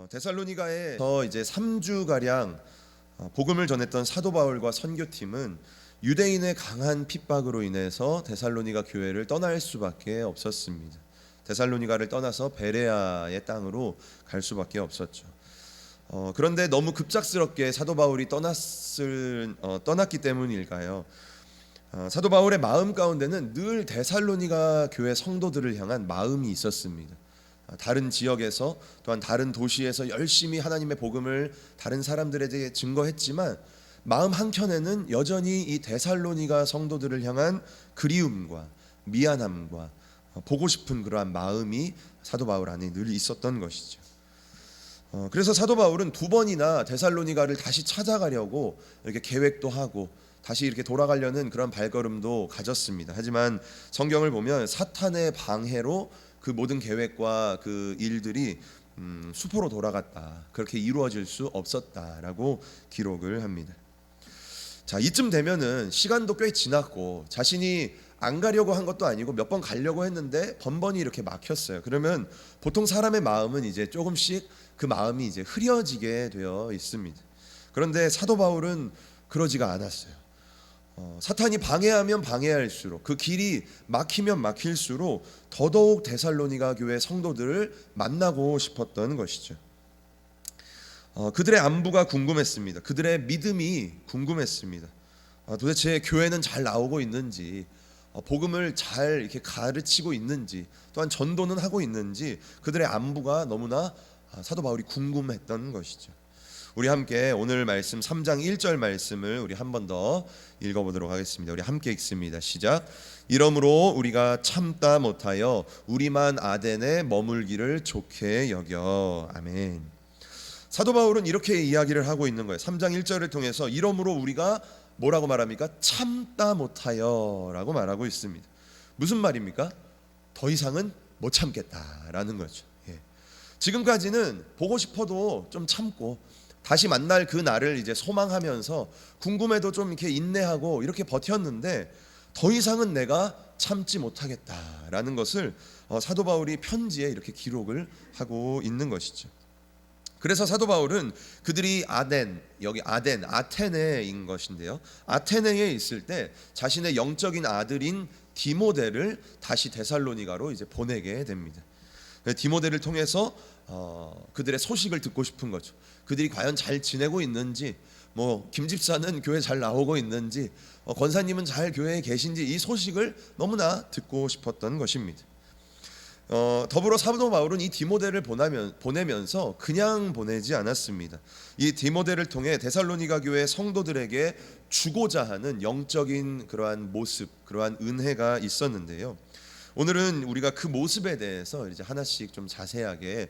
데살로니가에서 이제 3주 가량 복음을 전했던 사도 바울과 선교팀은 유대인의 강한 핍박으로 인해서 데살로니가 교회를 떠날 수밖에 없었습니다. 데살로니가를 떠나서 베레아의 땅으로 갈 수밖에 없었죠. 그런데 너무 급작스럽게 사도 바울이 떠났기 때문일까요? 사도 바울의 마음 가운데는 늘 데살로니가 교회 성도들을 향한 마음이 있었습니다. 다른 지역에서 또한 다른 도시에서 열심히 하나님의 복음을 다른 사람들에게 증거했지만 마음 한켠에는 여전히 이 데살로니가 성도들을 향한 그리움과 미안함과 보고 싶은 그러한 마음이 사도 바울 안에 늘 있었던 것이죠. 그래서 사도 바울은 2번이나 데살로니가를 다시 찾아가려고 이렇게 계획도 하고 다시 이렇게 돌아가려는 그런 발걸음도 가졌습니다. 하지만 성경을 보면 사탄의 방해로 그 모든 계획과 그 일들이 수포로 돌아갔다. 그렇게 이루어질 수 없었다라고 기록을 합니다. 자, 이쯤 되면은 시간도 꽤 지났고 자신이 안 가려고 한 것도 아니고 몇 번 가려고 했는데 번번이 이렇게 막혔어요. 그러면 보통 사람의 마음은 이제 조금씩 그 마음이 이제 흐려지게 되어 있습니다. 그런데 사도 바울은 그러지가 않았어요. 사탄이 방해하면 방해할수록 그 길이 막히면 막힐수록 더더욱 데살로니가 교회 성도들을 만나고 싶었던 것이죠. 그들의 안부가 궁금했습니다. 그들의 믿음이 궁금했습니다. 도대체 교회는 잘 나오고 있는지, 복음을 잘 이렇게 가르치고 있는지, 또한 전도는 하고 있는지 그들의 안부가 너무나 사도 바울이 궁금했던 것이죠. 우리 함께 오늘 말씀 3장 1절 말씀을 우리 한 번 더 읽어보도록 하겠습니다. 우리 함께 읽습니다. 시작. 이러므로 우리가 참다 못하여 우리만 아덴에 머물기를 좋게 여겨. 아멘. 사도 바울은 이렇게 이야기를 하고 있는 거예요. 3장 1절을 통해서 이러므로 우리가 뭐라고 말합니까? 참다 못하여 라고 말하고 있습니다. 무슨 말입니까? 더 이상은 못 참겠다라는 거죠. 지금까지는 보고 싶어도 좀 참고 다시 만날 그 날을 이제 소망하면서 궁금해도 좀 이렇게 인내하고 이렇게 버텼는데 더 이상은 내가 참지 못하겠다라는 것을 사도 바울이 편지에 이렇게 기록을 하고 있는 것이죠. 그래서 사도 바울은 그들이 아테네인 것인데요. 아테네에 있을 때 자신의 영적인 아들인 디모데를 다시 데살로니가로 이제 보내게 됩니다. 디모데를 통해서 그들의 소식을 듣고 싶은 거죠. 그들이 과연 잘 지내고 있는지, 김 집사는 교회 잘 나오고 있는지, 권사님은 잘 교회에 계신지 이 소식을 너무나 듣고 싶었던 것입니다. 더불어 사도 바울은 이 디모데를 보내면서 그냥 보내지 않았습니다. 이 디모데를 통해 데살로니가 교회 성도들에게 주고자 하는 영적인 그러한 모습, 그러한 은혜가 있었는데요. 오늘은 우리가 그 모습에 대해서 이제 하나씩 좀 자세하게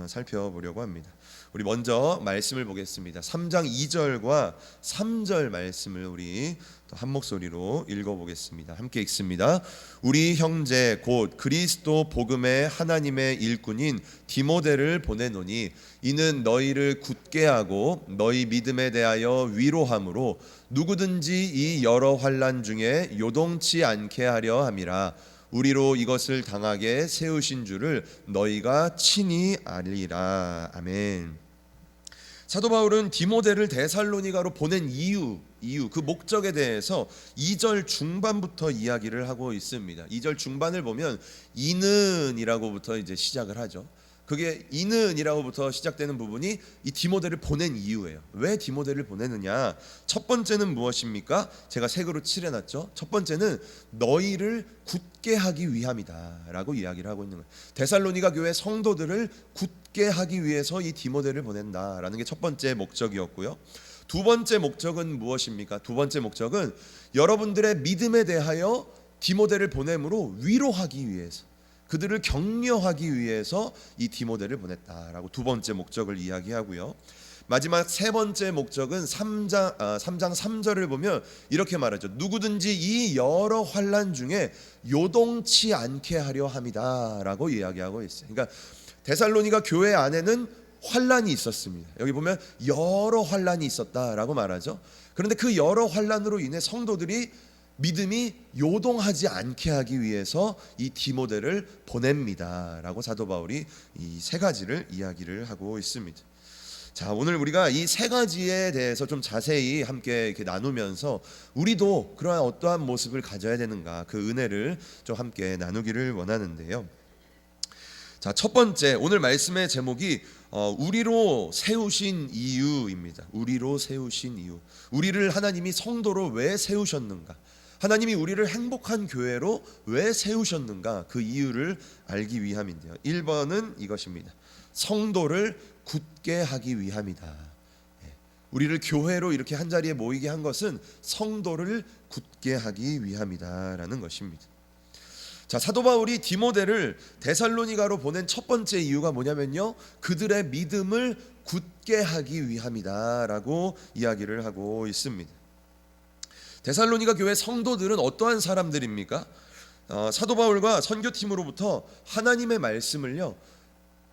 살펴보려고 합니다. 우리 먼저 말씀을 보겠습니다. 3장 2절과 3절 말씀을 우리 또 한 목소리로 읽어보겠습니다. 함께 읽습니다. 우리 형제 곧 그리스도 복음의 하나님의 일꾼인 디모데를 보내노니 이는 너희를 굳게 하고 너희 믿음에 대하여 위로함으로 누구든지 이 여러 환난 중에 요동치 않게 하려 함이라. 우리로 이것을 당하게 세우신 줄을 너희가 친히 알리라. 아멘. 사도 바울은 디모데를 데살로니가로 보낸 이유 그 목적에 대해서 2절 중반부터 이야기를 하고 있습니다. 2절 중반을 보면 이는이라고부터 이제 시작을 하죠. 그게 이는이라고부터 시작되는 부분이 이 디모데를 보낸 이유예요. 왜 디모데를 보내느냐? 첫 번째는 무엇입니까? 제가 색으로 칠해놨죠. 첫 번째는 너희를 굳게 하기 위함이다라고 이야기를 하고 있는 거예요. 데살로니가 교회 성도들을 굳게 하기 위해서 이 디모데를 보낸다라는 게 첫 번째 목적이었고요. 두 번째 목적은 무엇입니까? 두 번째 목적은 여러분들의 믿음에 대하여 디모데를 보냄으로 위로하기 위해서, 그들을 격려하기 위해서 이 디모데를 보냈다라고 두 번째 목적을 이야기하고요. 마지막 세 번째 목적은 3장 3절을 보면 이렇게 말하죠. 누구든지 이 여러 환난 중에 요동치 않게 하려 함이다라고 이야기하고 있어요. 그러니까 데살로니가 교회 안에는 환난이 있었습니다. 여기 보면 여러 환난이 있었다라고 말하죠. 그런데 그 여러 환난으로 인해 성도들이 믿음이 요동하지 않게 하기 위해서 이 디모데를 보냅니다라고 사도 바울이 이 세 가지를 이야기를 하고 있습니다. 자, 오늘 우리가 이 세 가지에 대해서 좀 자세히 함께 이렇게 나누면서 우리도 그러한 어떠한 모습을 가져야 되는가, 그 은혜를 좀 함께 나누기를 원하는데요. 자, 첫 번째 오늘 말씀의 제목이 우리로 세우신 이유입니다. 우리로 세우신 이유. 우리를 하나님이 성도로 왜 세우셨는가? 하나님이 우리를 행복한 교회로 왜 세우셨는가? 그 이유를 알기 위함인데요. 1번은 이것입니다. 성도를 굳게 하기 위함이다. 우리를 교회로 이렇게 한자리에 모이게 한 것은 성도를 굳게 하기 위함이다라는 것입니다. 자, 사도 바울이 디모데를 데살로니가로 보낸 첫 번째 이유가 뭐냐면요, 그들의 믿음을 굳게 하기 위함이다라고 이야기를 하고 있습니다. 데살로니가 교회 성도들은 어떠한 사람들입니까? 사도 바울과 선교팀으로부터 하나님의 말씀을요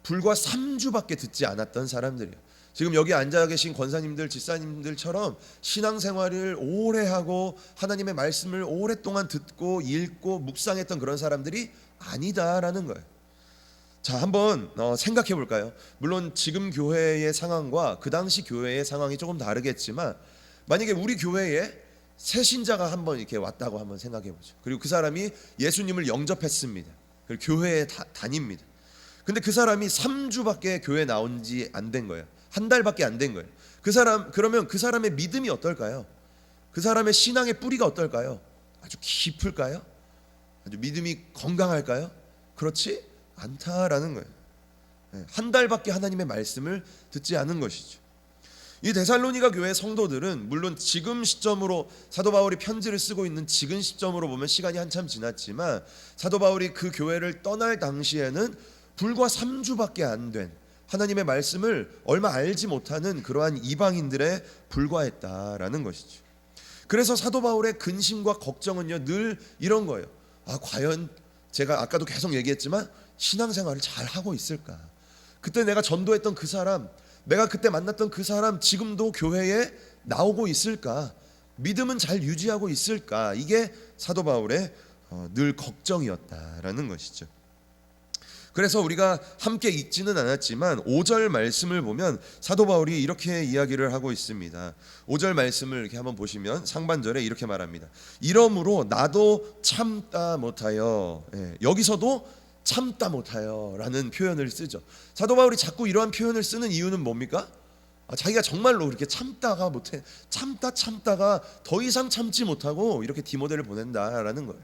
불과 3주밖에 듣지 않았던 사람들이에요. 지금 여기 앉아 계신 권사님들, 집사님들처럼 신앙생활을 오래 하고 하나님의 말씀을 오랫동안 듣고 읽고 묵상했던 그런 사람들이 아니다라는 거예요. 자, 한번 생각해 볼까요? 물론 지금 교회의 상황과 그 당시 교회의 상황이 조금 다르겠지만, 만약에 우리 교회에 새 신자가 한번 이렇게 왔다고 한번 생각해 보죠. 그리고 그 사람이 예수님을 영접했습니다. 그리고 교회에 다닙니다. 근데 그 사람이 3주밖에 교회 나온 지 안 된 거예요. 한 달밖에 안 된 거예요. 그러면 그 사람의 믿음이 어떨까요? 그 사람의 신앙의 뿌리가 어떨까요? 아주 깊을까요? 아주 믿음이 건강할까요? 그렇지 않다라는 거예요. 한 달밖에 하나님의 말씀을 듣지 않은 것이죠. 이 데살로니가 교회 성도들은 물론 지금 시점으로 사도 바울이 편지를 쓰고 있는 지금 시점으로 보면 시간이 한참 지났지만, 사도 바울이 그 교회를 떠날 당시에는 불과 3주밖에 안 된 하나님의 말씀을 얼마 알지 못하는 그러한 이방인들에 불과했다라는 것이죠. 그래서 사도 바울의 근심과 걱정은요 늘 이런 거예요. 과연 제가 아까도 계속 얘기했지만 신앙생활을 잘 하고 있을까? 그때 내가 전도했던 그 사람, 내가 그때 만났던 그 사람 지금도 교회에 나오고 있을까? 믿음은 잘 유지하고 있을까? 이게 사도 바울의 늘 걱정이었다라는 것이죠. 그래서 우리가 함께 읽지는 않았지만 5절 말씀을 보면 사도 바울이 이렇게 이야기를 하고 있습니다. 5절 말씀을 이렇게 한번 보시면 상반절에 이렇게 말합니다. 이러므로 나도 참다 못하여, 여기서도 참다 못하여 라는 표현을 쓰죠. 사도 바울이 자꾸 이러한 표현을 쓰는 이유는 뭡니까? 자기가 정말로 그렇게 참다가 더 이상 참지 못하고 이렇게 디모데를 보낸다라는 거예요.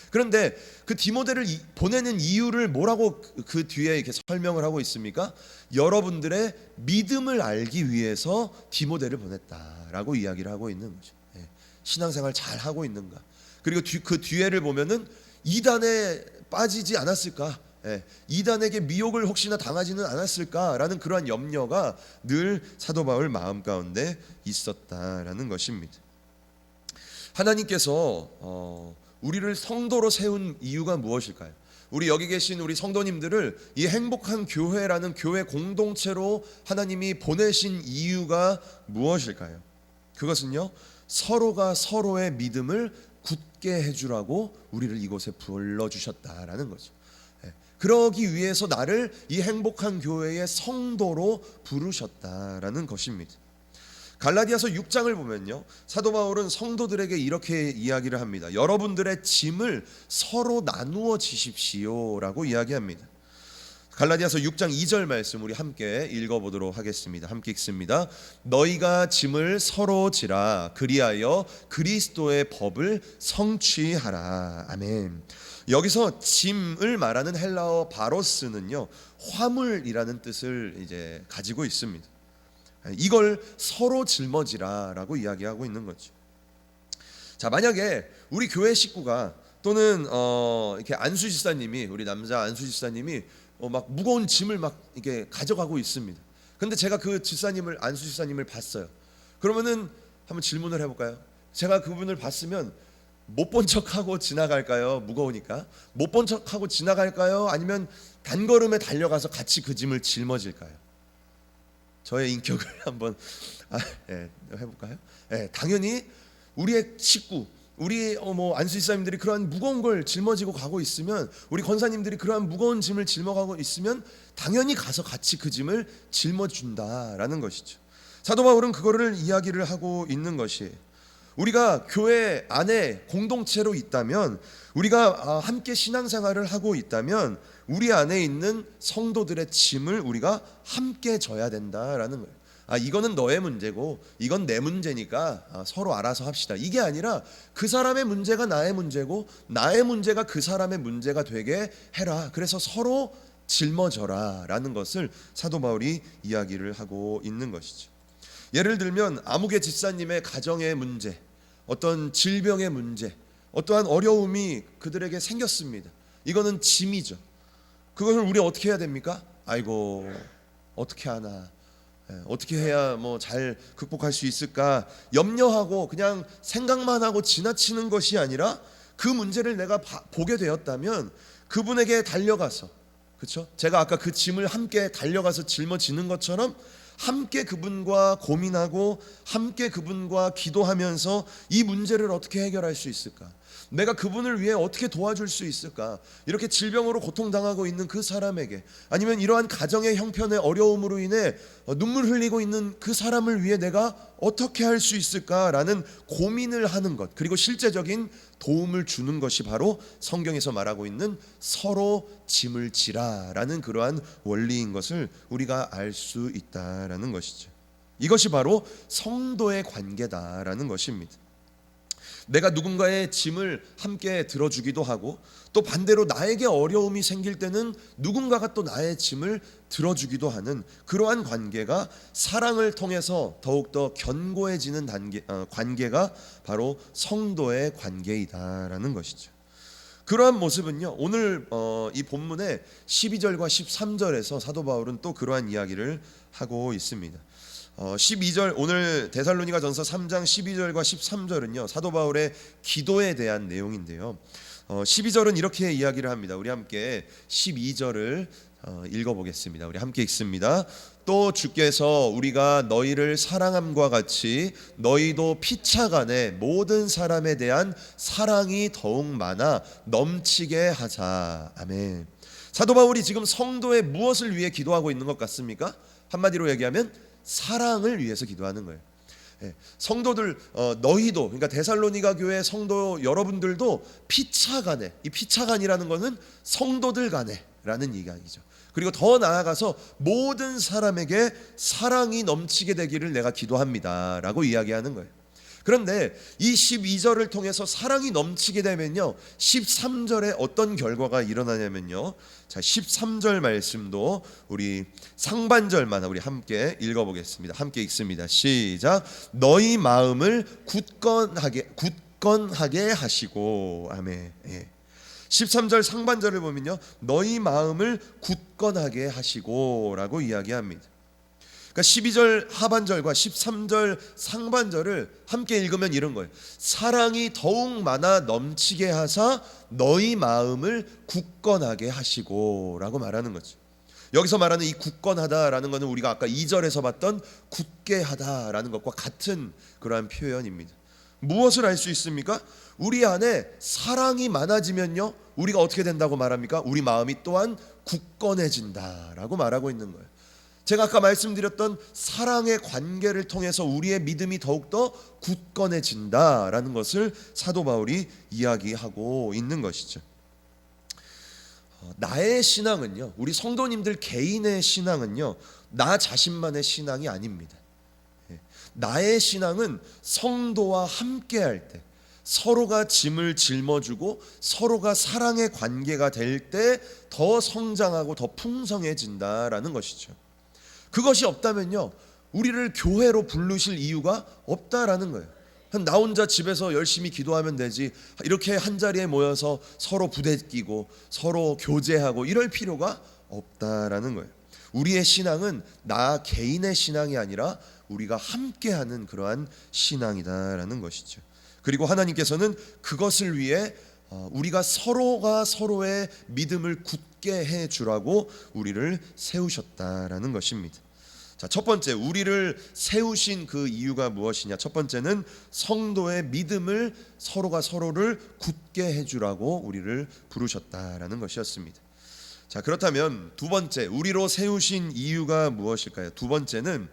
그런데 그 디모데를 보내는 이유를 뭐라고 그 뒤에 이렇게 설명을 하고 있습니까? 여러분들의 믿음을 알기 위해서 디모데를 보냈다라고 이야기를 하고 있는 거죠. 신앙생활 잘 하고 있는가? 그리고 그 뒤에를 보면은 이단에 빠지지 않았을까? 이단에게 미혹을 혹시나 당하지는 않았을까라는 그러한 염려가 늘 사도 바울 마음 가운데 있었다라는 것입니다. 하나님께서 우리를 성도로 세운 이유가 무엇일까요? 우리 여기 계신 우리 성도님들을 이 행복한 교회라는 교회 공동체로 하나님이 보내신 이유가 무엇일까요? 그것은요, 서로가 서로의 믿음을 굳게 해주라고 우리를 이곳에 불러주셨다라는 거죠. 그러기 위해서 나를 이 행복한 교회의 성도로 부르셨다라는 것입니다. 갈라디아서 6장을 보면요, 사도 바울은 성도들에게 이렇게 이야기를 합니다. 여러분들의 짐을 서로 나누어 지십시오라고 이야기합니다. 갈라디아서 6장 2절 말씀 우리 함께 읽어보도록 하겠습니다. 함께 읽습니다. 너희가 짐을 서로 지라, 그리하여 그리스도의 법을 성취하라. 아멘. 여기서 짐을 말하는 헬라어 바로스는요, 화물이라는 뜻을 이제 가지고 있습니다. 이걸 서로 짊어지라라고 이야기하고 있는 거죠. 자, 만약에 우리 교회 식구가 또는 이렇게 안수 집사님이, 우리 남자 안수 집사님이 막 무거운 짐을 막 이렇게 가져가고 있습니다. 근데 제가 그 집사님을, 안수 집사님을 봤어요. 그러면은 한번 질문을 해볼까요? 제가 그분을 봤으면 못 본 척하고 지나갈까요? 무거우니까 못 본 척하고 지나갈까요? 아니면 단걸음에 달려가서 같이 그 짐을 짊어질까요? 저의 인격을 한번 해볼까요? 당연히 우리의 식구, 우리 안수집사님들이 그러한 무거운 걸 짊어지고 가고 있으면, 우리 권사님들이 그러한 무거운 짐을 짊어가고 있으면 당연히 가서 같이 그 짐을 짊어준다라는 것이죠. 사도 바울은 그거를 이야기를 하고 있는 것이, 우리가 교회 안에 공동체로 있다면, 우리가 함께 신앙생활을 하고 있다면 우리 안에 있는 성도들의 짐을 우리가 함께 져야 된다라는 거예요. 이거는 너의 문제고 이건 내 문제니까 서로 알아서 합시다. 이게 아니라 그 사람의 문제가 나의 문제고 나의 문제가 그 사람의 문제가 되게 해라. 그래서 서로 짊어져라 라는 것을 사도 바울이 이야기를 하고 있는 것이죠. 예를 들면 아무개 집사님의 가정의 문제, 어떤 질병의 문제, 어떠한 어려움이 그들에게 생겼습니다. 이거는 짐이죠. 그것을 우리 어떻게 해야 됩니까? 아이고 어떻게 하나, 어떻게 해야 잘 극복할 수 있을까 염려하고 그냥 생각만 하고 지나치는 것이 아니라, 그 문제를 내가 보게 되었다면 그분에게 달려가서, 그렇죠? 제가 아까 그 짐을 함께 달려가서 짊어지는 것처럼 함께 그분과 고민하고 함께 그분과 기도하면서 이 문제를 어떻게 해결할 수 있을까, 내가 그분을 위해 어떻게 도와줄 수 있을까, 이렇게 질병으로 고통당하고 있는 그 사람에게, 아니면 이러한 가정의 형편의 어려움으로 인해 눈물 흘리고 있는 그 사람을 위해 내가 어떻게 할 수 있을까라는 고민을 하는 것, 그리고 실제적인 도움을 주는 것이 바로 성경에서 말하고 있는 서로 짐을 지라라는 그러한 원리인 것을 우리가 알 수 있다라는 것이죠. 이것이 바로 성도의 관계다라는 것입니다. 내가 누군가의 짐을 함께 들어주기도 하고, 또 반대로 나에게 어려움이 생길 때는 누군가가 또 나의 짐을 들어주기도 하는 그러한 관계가 사랑을 통해서 더욱더 견고해지는 관계가 바로 성도의 관계이다라는 것이죠. 그러한 모습은요, 오늘 이 본문의 12절과 13절에서 사도 바울은 또 그러한 이야기를 하고 있습니다. 12절, 오늘 데살로니가전서 3장 12절과 13절은요 사도 바울의 기도에 대한 내용인데요, 12절은 이렇게 이야기를 합니다. 우리 함께 12절을 읽어보겠습니다. 우리 함께 읽습니다. 또 주께서 우리가 너희를 사랑함과 같이 너희도 피차간에 모든 사람에 대한 사랑이 더욱 많아 넘치게 하자. 아멘. 사도 바울이 지금 성도의 무엇을 위해 기도하고 있는 것 같습니까? 한마디로 얘기하면 사랑을 위해서 기도하는 거예요. 성도들, 너희도, 그러니까 데살로니가 교회 성도 여러분들도 피차간에, 이 피차간이라는 것은 성도들 간에라는 이야기죠. 그리고 더 나아가서 모든 사람에게 사랑이 넘치게 되기를 내가 기도합니다 라고 이야기하는 거예요. 그런데 이 12절을 통해서 사랑이 넘치게 되면요, 13절에 어떤 결과가 일어나냐면요, 자 13절 말씀도 우리 상반절만 우리 함께 읽어보겠습니다. 함께 읽습니다. 시작. 너희 마음을 굳건하게 하시고. 아멘. 13절 상반절을 보면요, 너희 마음을 굳건하게 하시고 라고 이야기합니다. 그러니까 12절 하반절과 13절 상반절을 함께 읽으면 이런 거예요. 사랑이 더욱 많아 넘치게 하사 너희 마음을 굳건하게 하시고 라고 말하는 거죠. 여기서 말하는 이 굳건하다라는 것은 우리가 아까 2절에서 봤던 굳게 하다라는 것과 같은 그러한 표현입니다. 무엇을 알 수 있습니까? 우리 안에 사랑이 많아지면요, 우리가 어떻게 된다고 말합니까? 우리 마음이 또한 굳건해진다라고 말하고 있는 거예요. 제가 아까 말씀드렸던 사랑의 관계를 통해서 우리의 믿음이 더욱더 굳건해진다라는 것을 사도 바울이 이야기하고 있는 것이죠. 나의 신앙은요, 우리 성도님들 개인의 신앙은요, 나 자신만의 신앙이 아닙니다. 나의 신앙은 성도와 함께 할 때, 서로가 짐을 짊어주고 서로가 사랑의 관계가 될 때 더 성장하고 더 풍성해진다라는 것이죠. 그것이 없다면요, 우리를 교회로 부르실 이유가 없다라는 거예요. 나 혼자 집에서 열심히 기도하면 되지, 이렇게 한자리에 모여서 서로 부대끼고 서로 교제하고 이럴 필요가 없다라는 거예요. 우리의 신앙은 나 개인의 신앙이 아니라 우리가 함께하는 그러한 신앙이다라는 것이죠. 그리고 하나님께서는 그것을 위해 우리가 서로가 서로의 믿음을 굳게 해주라고 우리를 세우셨다라는 것입니다. 자, 첫 번째, 우리를 세우신 그 이유가 무엇이냐? 첫 번째는 성도의 믿음을 서로가 서로를 굳게 해주라고 우리를 부르셨다라는 것이었습니다. 자, 그렇다면 두 번째, 우리로 세우신 이유가 무엇일까요? 두 번째는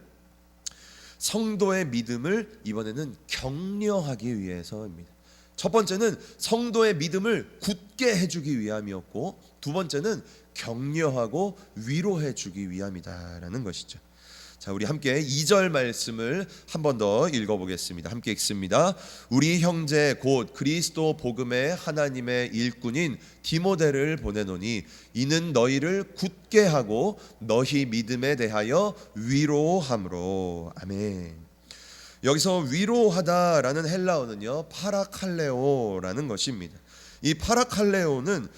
성도의 믿음을 이번에는 격려하기 위해서입니다. 첫 번째는 성도의 믿음을 굳게 해주기 위함이었고, 두 번째는 격려하고 위로해 주기 위함이다라는 것이죠. 자, 우리 함께 2절 말씀을 한 번 더 읽어보겠습니다. 함께 읽습니다. 우리 형제 곧 그리스도 복음의 하나님의 일꾼인 디모데를 보내노니 이는 너희를 굳게 하고 너희 믿음에 대하여 위로함으로. 아멘. 여기서 위로하다라는 헬라어는요, 파라칼레오라는 것입니다. 이 파라칼레오는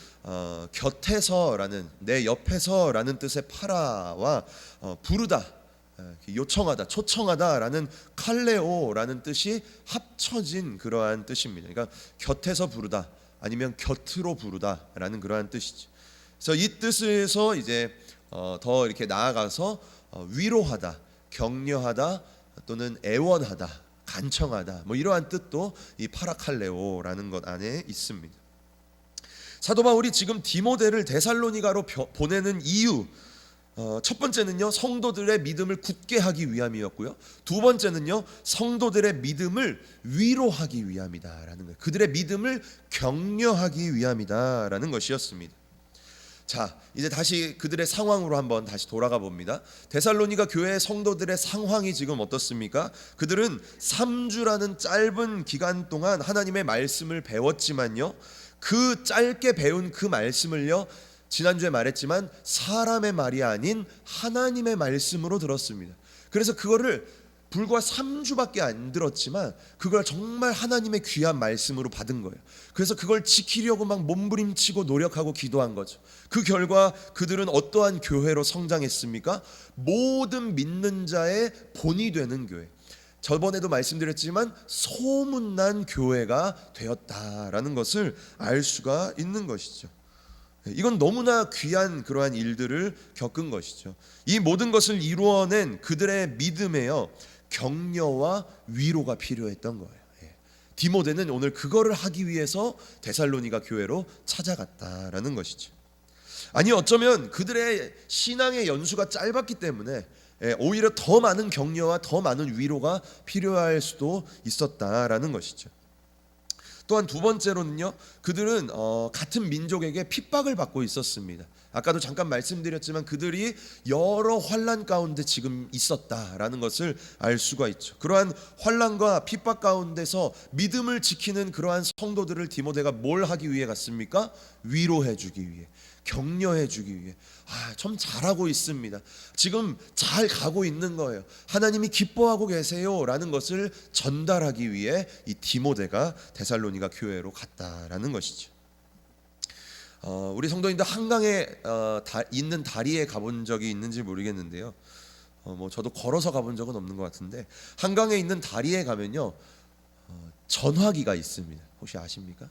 곁에서라는, 내 옆에서라는 뜻의 파라와 부르다, 요청하다, 초청하다라는 칼레오라는 뜻이 합쳐진 그러한 뜻입니다. 그러니까 곁에서 부르다, 아니면 곁으로 부르다라는 그러한 뜻이죠. 그래서 이 뜻에서 이제 더 이렇게 나아가서 위로하다, 격려하다, 또는 애원하다, 간청하다, 뭐 이러한 뜻도 이 파라칼레오라는 것 안에 있습니다. 사도 바울이 지금 디모데를 데살로니가로 보내는 이유, 첫 번째는요, 성도들의 믿음을 굳게 하기 위함이었고요, 두 번째는요, 성도들의 믿음을 위로하기 위함이다라는 거예요. 그들의 믿음을 격려하기 위함이다라는 것이었습니다. 자, 이제 다시 그들의 상황으로 한번 다시 돌아가 봅니다. 데살로니가 교회의 성도들의 상황이 지금 어떻습니까? 그들은 3주라는 짧은 기간 동안 하나님의 말씀을 배웠지만요, 그 짧게 배운 그 말씀을요, 지난주에 말했지만 사람의 말이 아닌 하나님의 말씀으로 들었습니다. 그래서 그거를 불과 3주밖에 안 들었지만 그걸 정말 하나님의 귀한 말씀으로 받은 거예요. 그래서 그걸 지키려고 막 몸부림치고 노력하고 기도한 거죠. 그 결과 그들은 어떠한 교회로 성장했습니까? 모든 믿는 자의 본이 되는 교회, 저번에도 말씀드렸지만 소문난 교회가 되었다라는 것을 알 수가 있는 것이죠. 이건 너무나 귀한 그러한 일들을 겪은 것이죠. 이 모든 것을 이루어낸 그들의 믿음에요, 격려와 위로가 필요했던 거예요. 디모데는 오늘 그거를 하기 위해서 데살로니가 교회로 찾아갔다라는 것이죠. 아니, 어쩌면 그들의 신앙의 연수가 짧았기 때문에 오히려 더 많은 격려와 더 많은 위로가 필요할 수도 있었다라는 것이죠. 또한 두 번째로는요, 그들은 같은 민족에게 핍박을 받고 있었습니다. 아까도 잠깐 말씀드렸지만 그들이 여러 환난 가운데 지금 있었다라는 것을 알 수가 있죠. 그러한 환난과 핍박 가운데서 믿음을 지키는 그러한 성도들을 디모데가 뭘 하기 위해 갔습니까? 위로해 주기 위해, 격려해 주기 위해. 좀 잘하고 있습니다. 지금 잘 가고 있는 거예요. 하나님이 기뻐하고 계세요라는 것을 전달하기 위해 이 디모데가 데살로니가 교회로 갔다라는 것이죠. 우리 성도님들 한강에 있는 다리에 가본 적이 있는지 모르겠는데요. 뭐 저도 걸어서 가본 적은 없는 것 같은데, 한강에 있는 다리에 가면요, 전화기가 있습니다. 혹시 아십니까?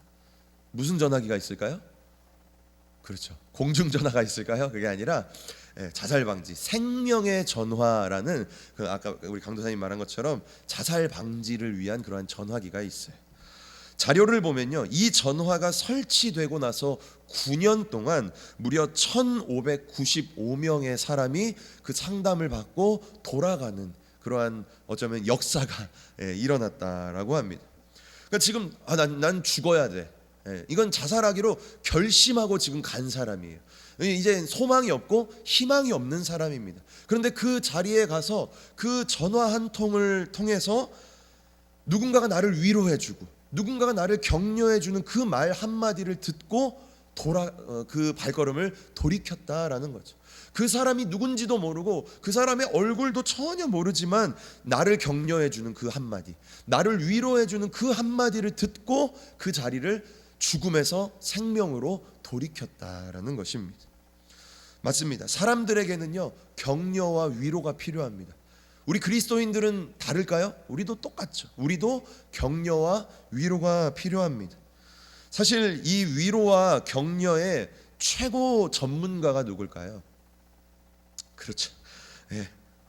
무슨 전화기가 있을까요? 그렇죠. 공중전화가 있을까요? 그게 아니라 자살방지, 생명의 전화라는 아까 우리 강도사님 말한 것처럼 자살 방지를 위한 그러한 전화기가 있어요. 자료를 보면요, 이 전화가 설치되고 나서 9년 동안 무려 1595명의 사람이 그 상담을 받고 돌아가는 그러한 어쩌면 역사가 일어났다라고 합니다. 그러니까 지금 난 죽어야 돼, 이건 자살하기로 결심하고 지금 간 사람이에요. 이제 소망이 없고 희망이 없는 사람입니다. 그런데 그 자리에 가서 그 전화 한 통을 통해서 누군가가 나를 위로해주고 누군가가 나를 격려해주는 그 말 한마디를 듣고 그 발걸음을 돌이켰다라는 거죠. 그 사람이 누군지도 모르고 그 사람의 얼굴도 전혀 모르지만 나를 격려해주는 그 한마디, 나를 위로해주는 그 한마디를 듣고 그 자리를 죽음에서 생명으로 돌이켰다라는 것입니다. 맞습니다. 사람들에게는요, 격려와 위로가 필요합니다. 우리 그리스도인들은 다를까요? 우리도 똑같죠. 우리도 격려와 위로가 필요합니다. 사실 이 위로와 격려의 최고 전문가가 누굴까요? 그렇죠.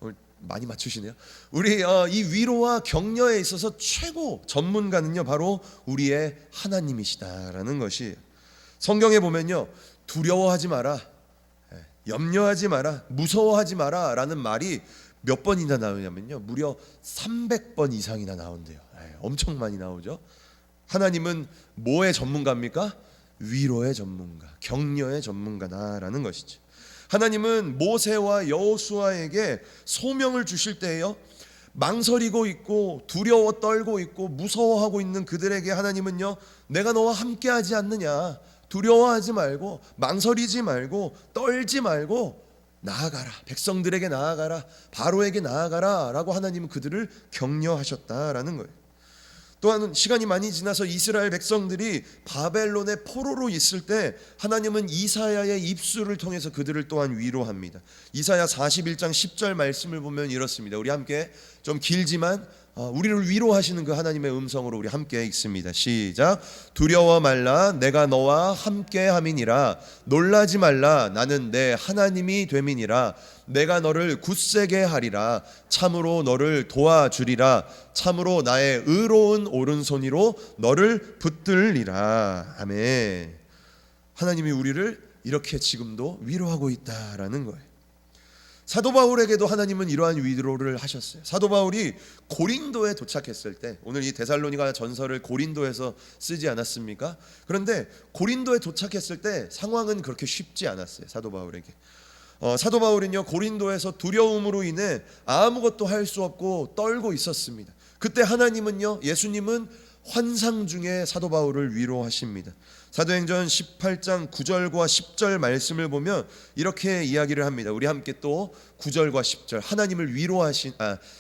오늘 많이 맞추시네요. 우리 이 위로와 격려에 있어서 최고 전문가는요 바로 우리의 하나님이시다라는 것이 성경에 보면요 두려워하지 마라, 염려하지 마라, 무서워하지 마라 라는 말이 몇 번이나 나오냐면요 무려 300번 이상이나 나온대요. 엄청 많이 나오죠. 하나님은 뭐의 전문가입니까? 위로의 전문가, 격려의 전문가다라는 것이죠. 하나님은 모세와 여호수아에게 소명을 주실 때에요 망설이고 있고 두려워 떨고 있고 무서워하고 있는 그들에게 하나님은요 내가 너와 함께하지 않느냐, 두려워하지 말고 망설이지 말고 떨지 말고 나아가라, 백성들에게 나아가라, 바로에게 나아가라 라고 하나님은 그들을 격려하셨다라는 거예요. 또한 시간이 많이 지나서 이스라엘 백성들이 바벨론의 포로로 있을 때 하나님은 이사야의 입술을 통해서 그들을 또한 위로합니다. 이사야 41장 10절 말씀을 보면 이렇습니다. 우리 함께 좀 길지만 우리를 위로하시는 그 하나님의 음성으로 우리 함께 읽습니다. 시작. 두려워 말라, 내가 너와 함께 함이니라. 놀라지 말라, 나는 내 하나님이 됨이니라. 내가 너를 굳세게 하리라. 참으로 너를 도와주리라. 참으로 나의 의로운 오른손으로 너를 붙들리라. 아멘. 하나님이 우리를 이렇게 지금도 위로하고 있다라는 거예요. 사도 바울에게도 하나님은 이러한 위로를 하셨어요. 사도 바울이 고린도에 도착했을 때, 오늘 이 데살로니가 전서를 고린도에서 쓰지 않았습니까? 그런데 고린도에 도착했을 때 상황은 그렇게 쉽지 않았어요. 사도 바울에게. 사도 바울은요 고린도에서 두려움으로 인해 아무것도 할 수 없고 떨고 있었습니다. 그때 하나님은요, 예수님은 환상 중에 사도 바울을 위로하십니다. 사도행전 18장 9절과 10절 말씀을 보면 이렇게 이야기를 합니다. 우리 함께 또 9절과 10절 하나님을 위로하신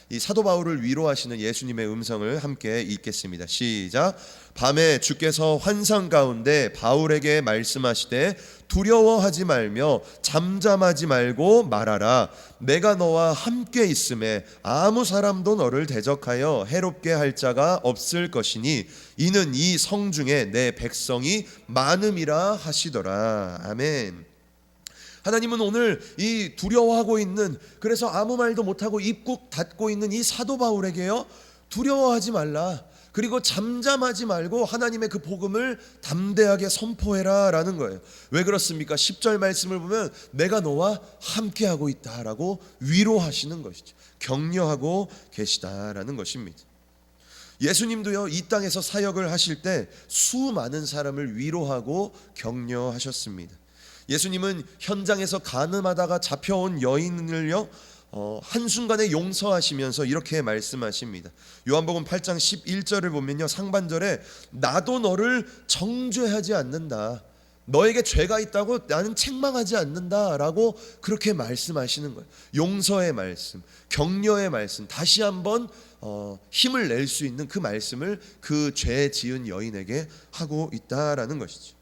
이 사도 바울을 위로하시는 예수님의 음성을 함께 읽겠습니다. 시작. 밤에 주께서 환상 가운데 바울에게 말씀하시되 두려워하지 말며 잠잠하지 말고 말하라. 내가 너와 함께 있음에 아무 사람도 너를 대적하여 해롭게 할 자가 없을 것이니 이는 이 성중에 내 백성이 많음이라 하시더라. 아멘. 하나님은 오늘 이 두려워하고 있는, 그래서 아무 말도 못하고 입 꾹 닫고 있는 이 사도 바울에게요 두려워하지 말라, 그리고 잠잠하지 말고 하나님의 그 복음을 담대하게 선포해라 라는 거예요. 왜 그렇습니까? 10절 말씀을 보면 내가 너와 함께하고 있다라고 위로하시는 것이죠. 격려하고 계시다라는 것입니다. 예수님도요 이 땅에서 사역을 하실 때 수많은 사람을 위로하고 격려하셨습니다. 예수님은 현장에서 가늠하다가 잡혀온 여인을요 한순간에 용서하시면서 이렇게 말씀하십니다. 요한복음 8장 11절을 보면요 상반절에 나도 너를 정죄하지 않는다, 너에게 죄가 있다고 나는 책망하지 않는다 라고 그렇게 말씀하시는 거예요. 용서의 말씀, 격려의 말씀, 다시 한번 힘을 낼 수 있는 그 말씀을 그 죄 지은 여인에게 하고 있다라는 것이죠.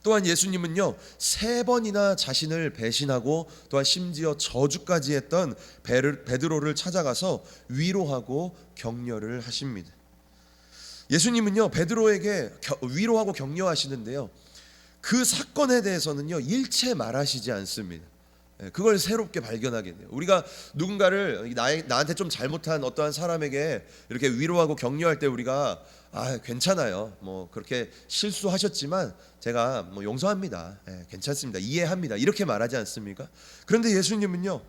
또한 예수님은요 3번이나 자신을 배신하고 또한 심지어 저주까지 했던 베드로를 찾아가서 위로하고 격려를 하십니다. 예수님은요 베드로에게 위로하고 격려하시는데요 그 사건에 대해서는요 일체 말하시지 않습니다. 그걸 새롭게 발견하게 돼요. 우리가 누군가를 나한테 좀 잘못한 어떠한 사람에게 이렇게 위로하고 격려할 때 우리가 괜찮아요, 뭐 그렇게 실수하셨지만 제가 뭐 용서합니다, 괜찮습니다, 이해합니다 이렇게 말하지 않습니까? 그런데 예수님은요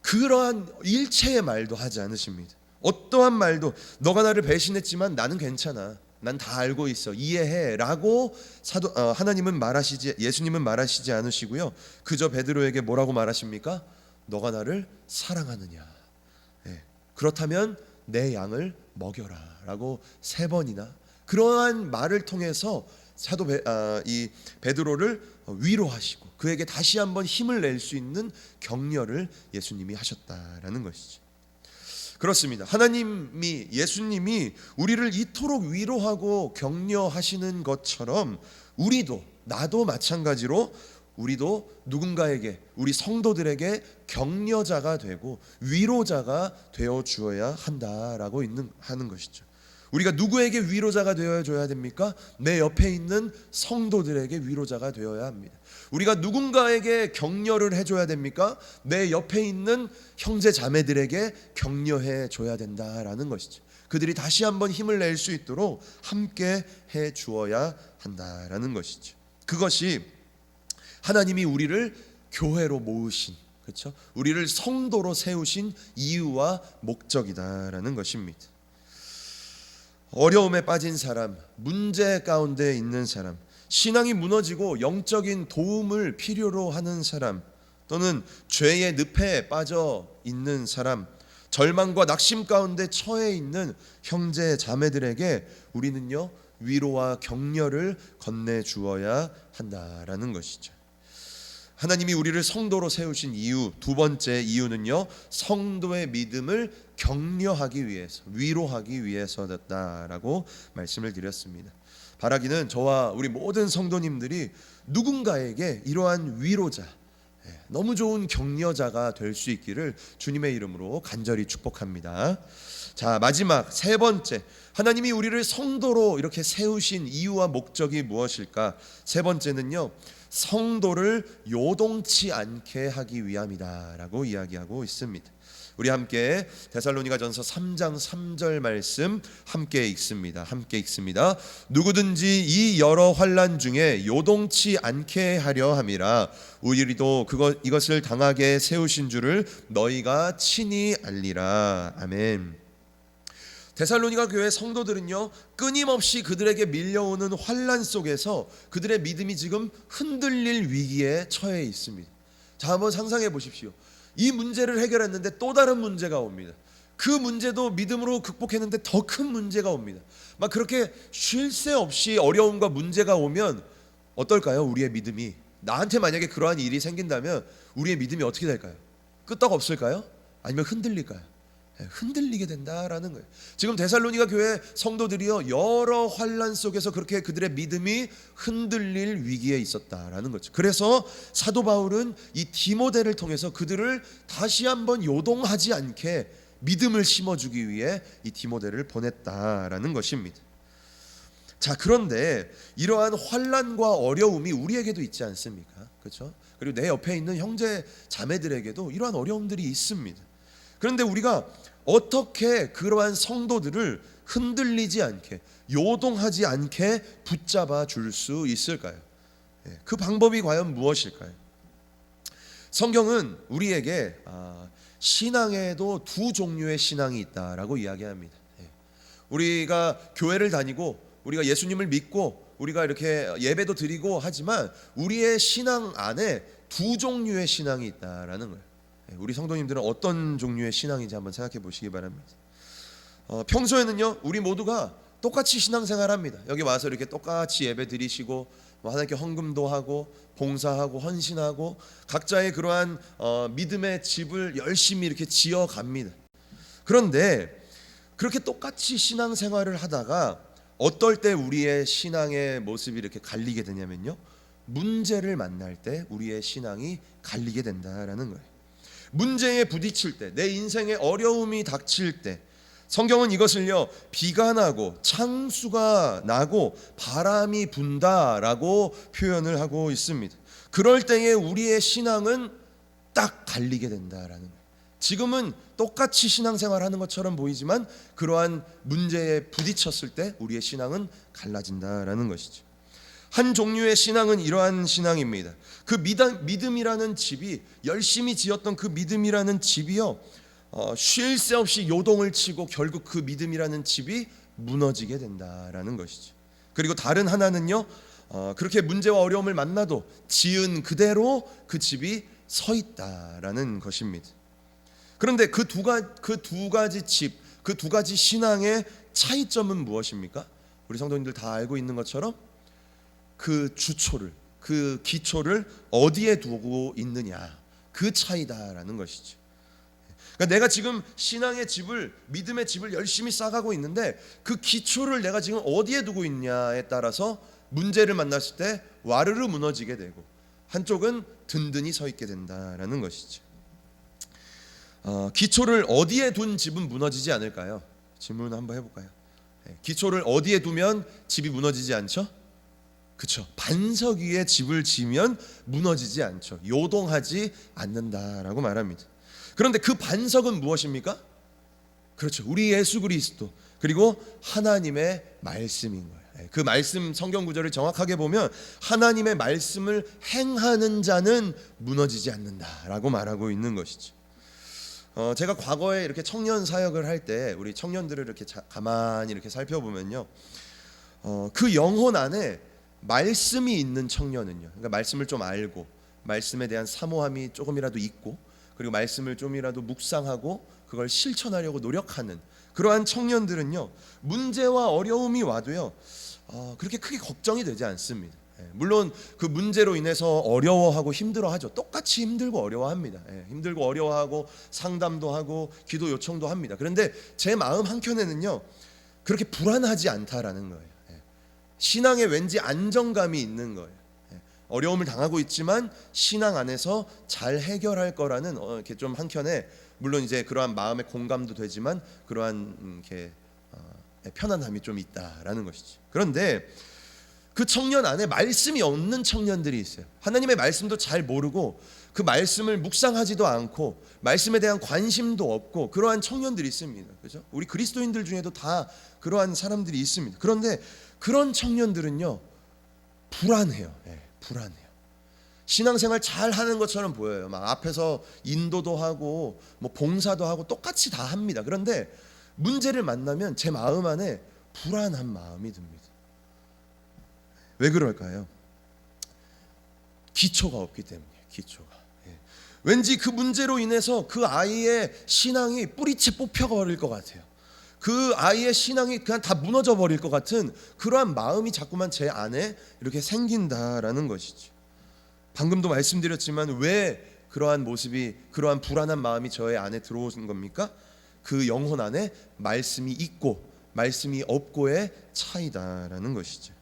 그러한 일체의 말도 하지 않으십니다. 어떠한 말도 너가 나를 배신했지만 나는 괜찮아, 난 다 알고 있어, 이해해라고 하나님은 예수님은 말하시지 않으시고요. 그저 베드로에게 뭐라고 말하십니까? 너가 나를 사랑하느냐? 그렇다면 내 양을 먹여라라고 3번이나 그러한 말을 통해서 이 베드로를 위로하시고 그에게 다시 한번 힘을 낼 수 있는 격려를 예수님이 하셨다라는 것이죠. 그렇습니다. 예수님이 우리를 이토록 위로하고 격려하시는 것처럼 나도 마찬가지로 우리도 누군가에게, 우리 성도들에게 격려자가 되고 위로자가 되어 주어야 한다라고 하는 것이죠. 우리가 누구에게 위로자가 되어 줘야 됩니까? 내 옆에 있는 성도들에게 위로자가 되어야 합니다. 우리가 누군가에게 격려를 해줘야 됩니까? 내 옆에 있는 형제 자매들에게 격려해 줘야 된다라는 것이죠. 그들이 다시 한번 힘을 낼 수 있도록 함께 해 주어야 한다라는 것이죠. 그것이 하나님이 우리를 교회로 모으신, 그렇죠? 우리를 성도로 세우신 이유와 목적이다라는 것입니다. 어려움에 빠진 사람, 문제 가운데 있는 사람, 신앙이 무너지고 영적인 도움을 필요로 하는 사람, 또는 죄의 늪에 빠져 있는 사람, 절망과 낙심 가운데 처해 있는 형제 자매들에게 우리는요 위로와 격려를 건네 주어야 한다라는 것이죠. 하나님이 우리를 성도로 세우신 이유, 두 번째 이유는요, 성도의 믿음을 격려하기 위해서, 위로하기 위해서였다라고 말씀을 드렸습니다. 바라기는 저와 우리 모든 성도님들이 누군가에게 이러한 위로자, 너무 좋은 격려자가 될 수 있기를 주님의 이름으로 간절히 축복합니다. 자, 마지막 세 번째, 하나님이 우리를 성도로 이렇게 세우신 이유와 목적이 무엇일까? 세 번째는요, 성도를 요동치 않게 하기 위함이다라고 이야기하고 있습니다. 우리 함께 데살로니가전서 3장 3절 말씀 함께 읽습니다. 누구든지 이 여러 환난 중에 요동치 않게 하려 함이라. 우리도 이것을 당하게 세우신 줄을 너희가 친히 알리라. 아멘. 데살로니가 교회 성도들은요 끊임없이 그들에게 밀려오는 환난 속에서 그들의 믿음이 지금 흔들릴 위기에 처해 있습니다. 자, 한번 상상해 보십시오. 이 문제를 해결했는데 또 다른 문제가 옵니다. 그 문제도 믿음으로 극복했는데 더 큰 문제가 옵니다. 막 그렇게 쉴 새 없이 어려움과 문제가 오면 어떨까요? 우리의 믿음이, 나한테 만약에 그러한 일이 생긴다면 우리의 믿음이 어떻게 될까요? 끄떡없을까요? 아니면 흔들릴까요? 흔들리게 된다라는 거예요. 지금 데살로니가 교회 성도들이요 여러 환난 속에서 그렇게 그들의 믿음이 흔들릴 위기에 있었다라는 거죠. 그래서 사도 바울은 이 디모데를 통해서 그들을 다시 한번 요동하지 않게 믿음을 심어주기 위해 이 디모데를 보냈다라는 것입니다. 자, 그런데 이러한 환난과 어려움이 우리에게도 있지 않습니까? 그렇죠? 그리고 내 옆에 있는 형제 자매들에게도 이러한 어려움들이 있습니다. 그런데 우리가 어떻게 그러한 성도들을 흔들리지 않게, 요동하지 않게 붙잡아 줄 수 있을까요? 그 방법이 과연 무엇일까요? 성경은 우리에게 신앙에도 두 종류의 신앙이 있다라고 이야기합니다. 우리가 교회를 다니고 우리가 예수님을 믿고 우리가 이렇게 예배도 드리고 하지만 우리의 신앙 안에 두 종류의 신앙이 있다라는 거예요. 우리 성도님들은 어떤 종류의 신앙인지 한번 생각해 보시기 바랍니다. 평소에는요 우리 모두가 똑같이 신앙생활합니다. 여기 와서 이렇게 똑같이 예배 드리시고 하나님께 헌금도 하고 봉사하고 헌신하고 각자의 그러한 믿음의 집을 열심히 이렇게 지어갑니다. 그런데 그렇게 똑같이 신앙생활을 하다가 어떨 때 우리의 신앙의 모습이 이렇게 갈리게 되냐면요, 문제를 만날 때 우리의 신앙이 갈리게 된다라는 거예요. 문제에 부딪힐 때, 내 인생에 어려움이 닥칠 때 성경은 이것을요 비가 나고 창수가 나고 바람이 분다라고 표현을 하고 있습니다. 그럴 때에 우리의 신앙은 딱 갈리게 된다라는 거예요. 지금은 똑같이 신앙생활하는 것처럼 보이지만 그러한 문제에 부딪혔을 때 우리의 신앙은 갈라진다라는 것이죠. 한 종류의 신앙은 이러한 신앙입니다. 그 믿음이라는 집이, 열심히 지었던 그 믿음이라는 집이요 쉴 새 없이 요동을 치고 결국 그 믿음이라는 집이 무너지게 된다라는 것이죠. 그리고 다른 하나는요 그렇게 문제와 어려움을 만나도 지은 그대로 그 집이 서 있다라는 것입니다. 그런데 그 두 가지 집, 그 두 가지 신앙의 차이점은 무엇입니까? 우리 성도님들 다 알고 있는 것처럼 그 주초를, 그 기초를 어디에 두고 있느냐, 그 차이다라는 것이죠. 그러니까 내가 지금 신앙의 집을, 믿음의 집을 열심히 쌓아가고 있는데 그 기초를 내가 지금 어디에 두고 있냐에 따라서 문제를 만났을 때 와르르 무너지게 되고 한쪽은 든든히 서 있게 된다라는 것이죠. 기초를 어디에 둔 집은 무너지지 않을까요? 질문 한번 해볼까요? 기초를 어디에 두면 집이 무너지지 않죠? 그렇죠. 반석 위에 집을 지면 무너지지 않죠. 요동하지 않는다라고 말합니다. 그런데 그 반석은 무엇입니까? 그렇죠. 우리 예수 그리스도 그리고 하나님의 말씀인 거예요. 그 말씀 성경 구절을 정확하게 보면 하나님의 말씀을 행하는 자는 무너지지 않는다라고 말하고 있는 것이죠. 제가 과거에 이렇게 청년 사역을 할 때 우리 청년들을 이렇게 가만히 이렇게 살펴보면요, 그 영혼 안에 말씀이 있는 청년은요, 그러니까 말씀을 좀 알고 말씀에 대한 사모함이 조금이라도 있고 그리고 말씀을 좀이라도 묵상하고 그걸 실천하려고 노력하는 그러한 청년들은요, 문제와 어려움이 와도요 그렇게 크게 걱정이 되지 않습니다. 물론 그 문제로 인해서 어려워하고 힘들어하죠. 똑같이 힘들고 어려워합니다. 힘들고 어려워하고 상담도 하고 기도 요청도 합니다. 그런데 제 마음 한켠에는요 그렇게 불안하지 않다라는 거예요. 신앙에 왠지 안정감이 있는 거예요. 어려움을 당하고 있지만 신앙 안에서 잘 해결할 거라는 이렇게 좀 한켠에, 물론 이제 그러한 마음의 공감도 되지만 그러한 이렇게 편안함이 좀 있다라는 것이지. 그런데 그 청년 안에 말씀이 없는 청년들이 있어요. 하나님의 말씀도 잘 모르고 그 말씀을 묵상하지도 않고 말씀에 대한 관심도 없고 그러한 청년들이 있습니다. 그렇죠? 우리 그리스도인들 중에도 다 그러한 사람들이 있습니다. 그런데 그런 청년들은요 불안해요. 불안해요. 신앙생활 잘 하는 것처럼 보여요. 막 앞에서 인도도 하고 뭐 봉사도 하고 똑같이 다 합니다. 그런데 문제를 만나면 제 마음 안에 불안한 마음이 듭니다. 왜 그럴까요? 기초가 없기 때문이에요. 기초가. 왠지 그 문제로 인해서 그 아이의 신앙이 뿌리채 뽑혀버릴 것 같아요. 그 아이의 신앙이 그냥 다 무너져 버릴 것 같은 그러한 마음이 자꾸만 제 안에 이렇게 생긴다라는 것이죠. 방금도 말씀드렸지만 왜 그러한 모습이, 그러한 불안한 마음이 저의 안에 들어오는 겁니까? 그 영혼 안에 말씀이 있고 말씀이 없고의 차이다라는 것이죠.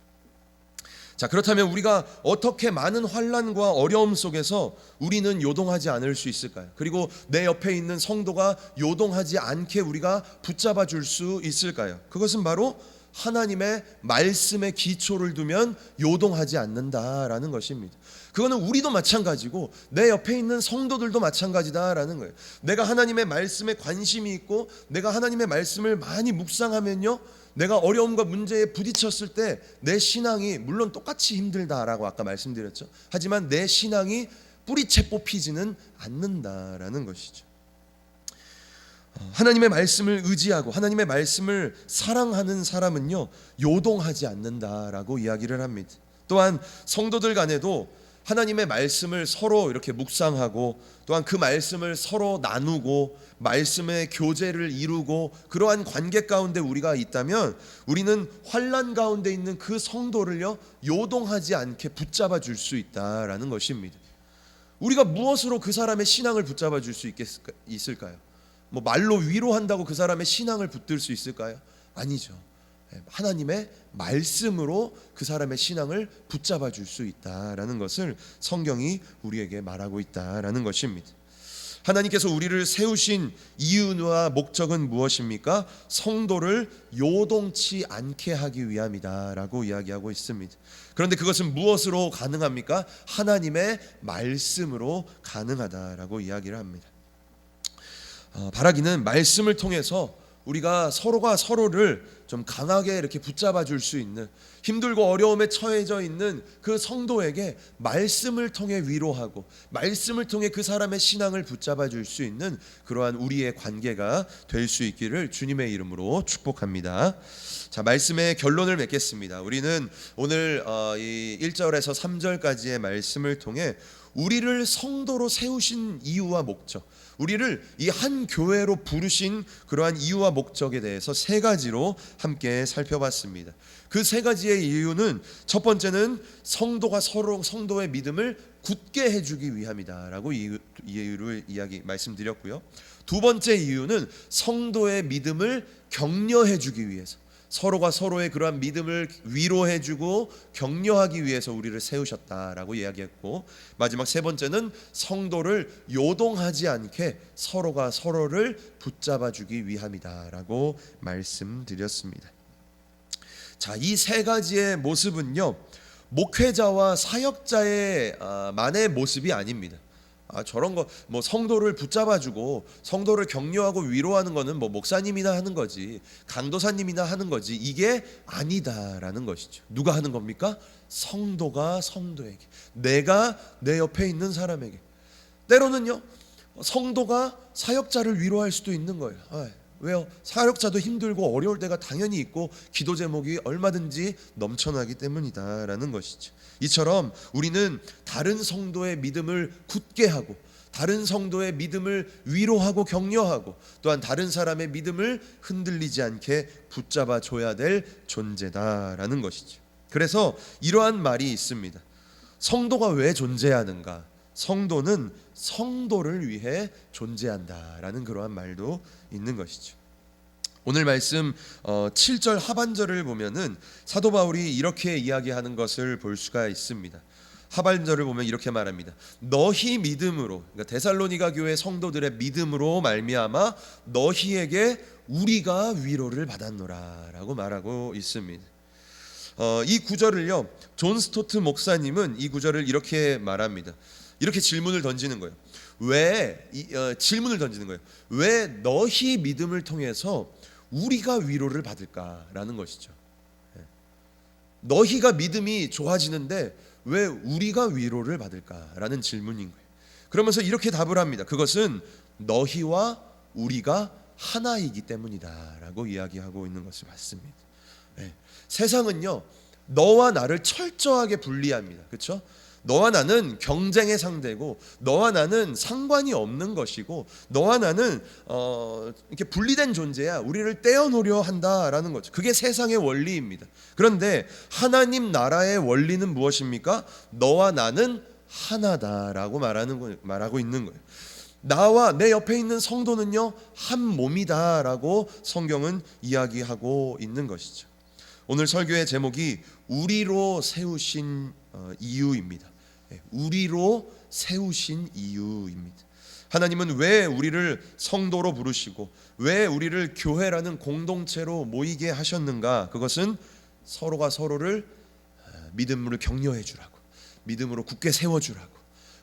자, 그렇다면 우리가 어떻게 많은 환난과 어려움 속에서 우리는 요동하지 않을 수 있을까요? 그리고 내 옆에 있는 성도가 요동하지 않게 우리가 붙잡아 줄 수 있을까요? 그것은 바로 하나님의 말씀에 기초를 두면 요동하지 않는다라는 것입니다. 그거는 우리도 마찬가지고 내 옆에 있는 성도들도 마찬가지다라는 거예요. 내가 하나님의 말씀에 관심이 있고 내가 하나님의 말씀을 많이 묵상하면요, 내가 어려움과 문제에 부딪혔을 때 내 신앙이 물론 똑같이 힘들다라고 아까 말씀드렸죠. 하지만 내 신앙이 뿌리채 뽑히지는 않는다라는 것이죠. 하나님의 말씀을 의지하고 하나님의 말씀을 사랑하는 사람은요 요동하지 않는다라고 이야기를 합니다. 또한 성도들 간에도 하나님의 말씀을 서로 이렇게 묵상하고 또한 그 말씀을 서로 나누고 말씀의 교제를 이루고 그러한 관계 가운데 우리가 있다면 우리는 환난 가운데 있는 그 성도를요 요동하지 않게 붙잡아 줄 수 있다라는 것입니다. 우리가 무엇으로 그 사람의 신앙을 붙잡아 줄 수 있을까요? 뭐 말로 위로한다고 그 사람의 신앙을 붙들 수 있을까요? 아니죠. 하나님의 말씀으로 그 사람의 신앙을 붙잡아 줄 수 있다라는 것을 성경이 우리에게 말하고 있다라는 것입니다. 하나님께서 우리를 세우신 이유와 목적은 무엇입니까? 성도를 요동치 않게 하기 위함이다라고 이야기하고 있습니다. 그런데 그것은 무엇으로 가능합니까? 하나님의 말씀으로 가능하다라고 이야기를 합니다. 바라기는 말씀을 통해서 우리가 서로가 서로를 좀 강하게 이렇게 붙잡아 줄 수 있는, 힘들고 어려움에 처해져 있는 그 성도에게 말씀을 통해 위로하고 말씀을 통해 그 사람의 신앙을 붙잡아 줄 수 있는 그러한 우리의 관계가 될 수 있기를 주님의 이름으로 축복합니다. 자, 말씀의 결론을 맺겠습니다. 우리는 오늘 이 1절에서 3절까지의 말씀을 통해 우리를 성도로 세우신 이유와 목적, 우리를 이 한 교회로 부르신 그러한 이유와 목적에 대해서 세 가지로 함께 살펴봤습니다. 그 세 가지의 이유는 첫 번째는 성도가 서로 성도의 믿음을 굳게 해주기 위함이다라고 이유를 말씀드렸고요. 두 번째 이유는 성도의 믿음을 격려해주기 위해서, 서로가 서로의 그러한 믿음을 위로해주고 격려하기 위해서 우리를 세우셨다라고 이야기했고, 마지막 세 번째는 성도를 요동하지 않게 서로가 서로를 붙잡아주기 위함이다라고 말씀드렸습니다. 자, 이 세 가지의 모습은요, 목회자와 사역자의 만의 모습이 아닙니다. 저런 거 뭐 성도를 붙잡아주고 성도를 격려하고 위로하는 거는 뭐 목사님이나 하는 거지, 강도사님이나 하는 거지, 이게 아니다라는 것이죠. 누가 하는 겁니까? 성도가 성도에게, 내가 내 옆에 있는 사람에게. 때로는요, 성도가 사역자를 위로할 수도 있는 거예요. 왜요? 사역자도 힘들고 어려울 때가 당연히 있고 기도 제목이 얼마든지 넘쳐나기 때문이다라는 것이죠. 이처럼 우리는 다른 성도의 믿음을 굳게 하고, 다른 성도의 믿음을 위로하고 격려하고, 또한 다른 사람의 믿음을 흔들리지 않게 붙잡아 줘야 될 존재다라는 것이죠. 그래서 이러한 말이 있습니다. 성도가 왜 존재하는가? 성도는 성도를 위해 존재한다라는 그러한 말도 있는 것이죠. 오늘 말씀 7절 하반절을 보면은 사도 바울이 이렇게 이야기하는 것을 볼 수가 있습니다. 하반절을 보면 이렇게 말합니다. 너희 믿음으로, 그러니까 데살로니가 교회 성도들의 믿음으로 말미암아 너희에게 우리가 위로를 받았노라라고 말하고 있습니다. 이 구절을요, 존 스토트 목사님은 이 구절을 이렇게 말합니다. 이렇게 질문을 던지는 거예요. 질문을 던지는 거예요. 왜 너희 믿음을 통해서 우리가 위로를 받을까라는 것이죠. 너희가 믿음이 좋아지는데 왜 우리가 위로를 받을까라는 질문인 거예요. 그러면서 이렇게 답을 합니다. 그것은 너희와 우리가 하나이기 때문이다라고 이야기하고 있는 것을 봤습니다. 세상은요, 너와 나를 철저하게 분리합니다. 그렇죠? 너와 나는 경쟁의 상대고, 너와 나는 상관이 없는 것이고, 너와 나는 이렇게 분리된 존재야. 우리를 떼어놓으려 한다라는 거죠. 그게 세상의 원리입니다. 그런데 하나님 나라의 원리는 무엇입니까? 너와 나는 하나다라고 말하고 있는 거예요. 나와 내 옆에 있는 성도는요, 한 몸이다라고 성경은 이야기하고 있는 것이죠. 오늘 설교의 제목이 우리로 세우신 이유입니다. 우리로 세우신 이유입니다. 하나님은 왜 우리를 성도로 부르시고 왜 우리를 교회라는 공동체로 모이게 하셨는가? 그것은 서로가 서로를 믿음으로 격려해 주라고, 믿음으로 굳게 세워 주라고,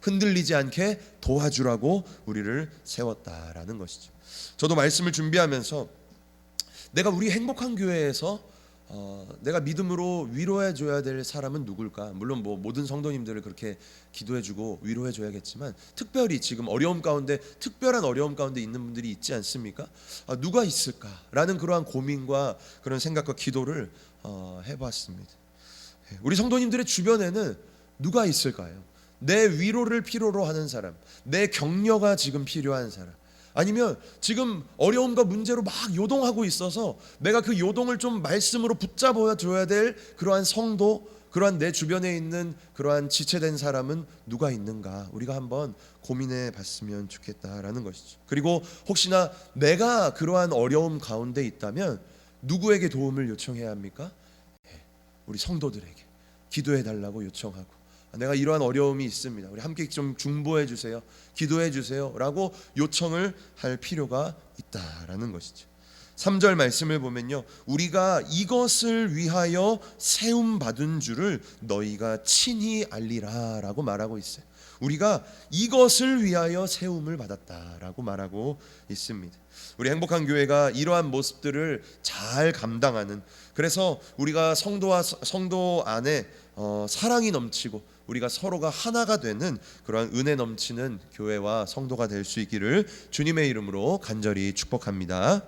흔들리지 않게 도와주라고 우리를 세웠다라는 것이죠. 저도 말씀을 준비하면서 내가 우리 행복한 교회에서 내가 믿음으로 위로해 줘야 될 사람은 누굴까? 물론 뭐 모든 성도님들을 그렇게 기도해 주고 위로해 줘야겠지만, 특별히 지금 특별한 어려움 가운데 있는 분들이 있지 않습니까? 누가 있을까라는 그러한 고민과 그런 생각과 기도를 해봤습니다. 우리 성도님들의 주변에는 누가 있을까요? 내 위로를 필요로 하는 사람, 내 격려가 지금 필요한 사람, 아니면 지금 어려움과 문제로 막 요동하고 있어서 내가 그 요동을 좀 말씀으로 붙잡아 줘야 될 그러한 성도, 그러한 내 주변에 있는 그러한 지체된 사람은 누가 있는가? 우리가 한번 고민해 봤으면 좋겠다라는 것이죠. 그리고 혹시나 내가 그러한 어려움 가운데 있다면 누구에게 도움을 요청해야 합니까? 우리 성도들에게 기도해 달라고 요청하고, 내가 이러한 어려움이 있습니다, 우리 함께 좀 중보해 주세요, 기도해 주세요 라고 요청을 할 필요가 있다라는 것이죠. 3절 말씀을 보면요, 우리가 이것을 위하여 세움 받은 줄을 너희가 친히 알리라 라고 말하고 있어요. 우리가 이것을 위하여 세움을 받았다라고 말하고 있습니다. 우리 행복한 교회가 이러한 모습들을 잘 감당하는, 그래서 우리가 성도 안에 사랑이 넘치고 우리가 서로가 하나가 되는 그러한 은혜 넘치는 교회와 성도가 될 수 있기를 주님의 이름으로 간절히 축복합니다.